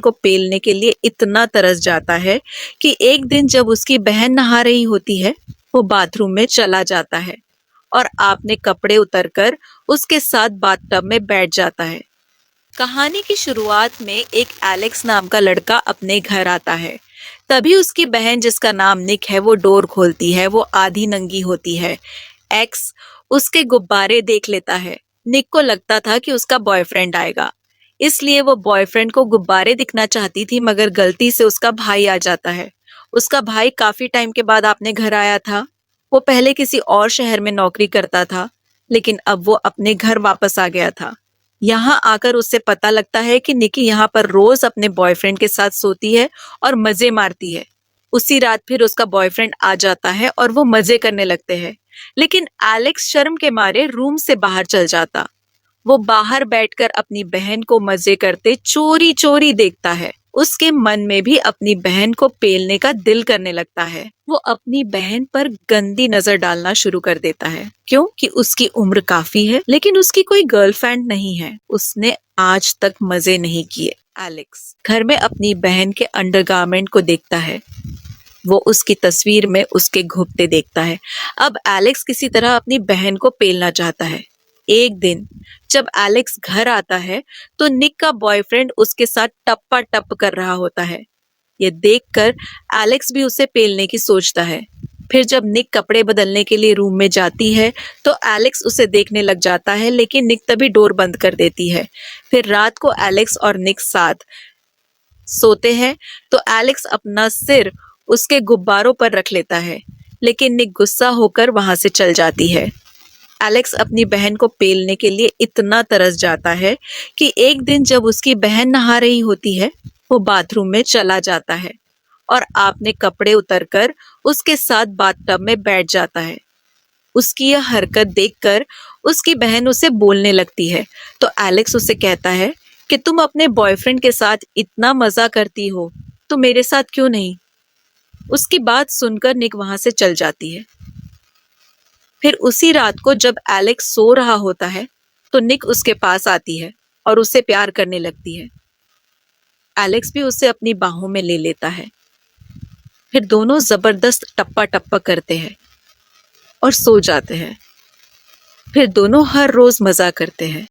को पेलने के लिए इतना तरस जाता है कि एक दिन जब उसकी बहन नहा रही होती है, वो बाथरूम में चला जाता है और आपने कपड़े उतरकर उसके साथ बाथटब में बैठ जाता है। कहानी की शुरुआत में एक एलेक्स नाम का लड़का अपने घर आता है। तभी उसकी बहन जिसका नाम निक है वो डोर खोलती है। वो आधी नंगी होती है। एक्स उसके गुब्बारे देख लेता है। निक को लगता था कि उसका बॉयफ्रेंड आएगा, इसलिए वो बॉयफ्रेंड को गुब्बारे दिखना चाहती थी, मगर गलती से उसका भाई आ जाता है। उसका भाई काफी टाइम के बाद अपने घर आया था। वो पहले किसी और शहर में नौकरी करता था, लेकिन अब वो अपने घर वापस आ गया था। यहाँ आकर उससे पता लगता है कि निकी यहाँ पर रोज अपने बॉयफ्रेंड के साथ सोती है और मजे मारती है। उसी रात फिर उसका बॉयफ्रेंड आ जाता है और वो मजे करने लगते हैं, लेकिन एलेक्स शर्म के मारे रूम से बाहर चल जाता। वो बाहर बैठकर अपनी बहन को मजे करते चोरी चोरी देखता है। उसके मन में भी अपनी बहन को पेलने का दिल करने लगता है। वो अपनी बहन पर गंदी नजर डालना शुरू कर देता है, क्योंकि उसकी उम्र काफी है, लेकिन उसकी कोई गर्लफ्रेंड नहीं है। उसने आज तक मजे नहीं किए। एलेक्स घर में अपनी बहन के अंडरगारमेंट को देखता है। वो उसकी तस्वीर में उसके घुटने देखता है। अब एलेक्स किसी तरह अपनी बहन को पेलना चाहता है। एक दिन जब एलेक्स घर आता है तो निक का बॉयफ्रेंड उसके साथ टप्पा टप कर रहा होता है। ये देखकर एलेक्स भी उसे पेलने की सोचता है। फिर जब निक कपड़े बदलने के लिए रूम में जाती है तो एलेक्स उसे देखने लग जाता है, लेकिन निक तभी डोर बंद कर देती है। फिर रात को एलेक्स और निक साथ सोते हैं तो एलेक्स अपना सिर उसके गुब्बारों पर रख लेता है, लेकिन निक गुस्सा होकर वहां से चल जाती है। एलेक्स अपनी बहन को पेलने के लिए इतना तरस जाता है कि एक दिन जब उसकी बहन नहा रही होती है, वो बाथरूम में चला जाता है और आपने कपड़े उतरकर उसके साथ बाथटब में बैठ जाता है। उसकी यह हरकत देखकर उसकी बहन उसे बोलने लगती है, तो एलेक्स उसे कहता है कि तुम अपने बॉयफ्रेंड के साथ इतना मजा करती हो तो मेरे साथ क्यों नहीं। उसकी बात सुनकर निक वहां से चल जाती है। फिर उसी रात को जब एलेक्स सो रहा होता है तो निक उसके पास आती है और उससे प्यार करने लगती है। एलेक्स भी उसे अपनी बाहों में ले लेता है। फिर दोनों जबरदस्त टप्पा टप्पा करते हैं और सो जाते हैं। फिर दोनों हर रोज मजा करते हैं।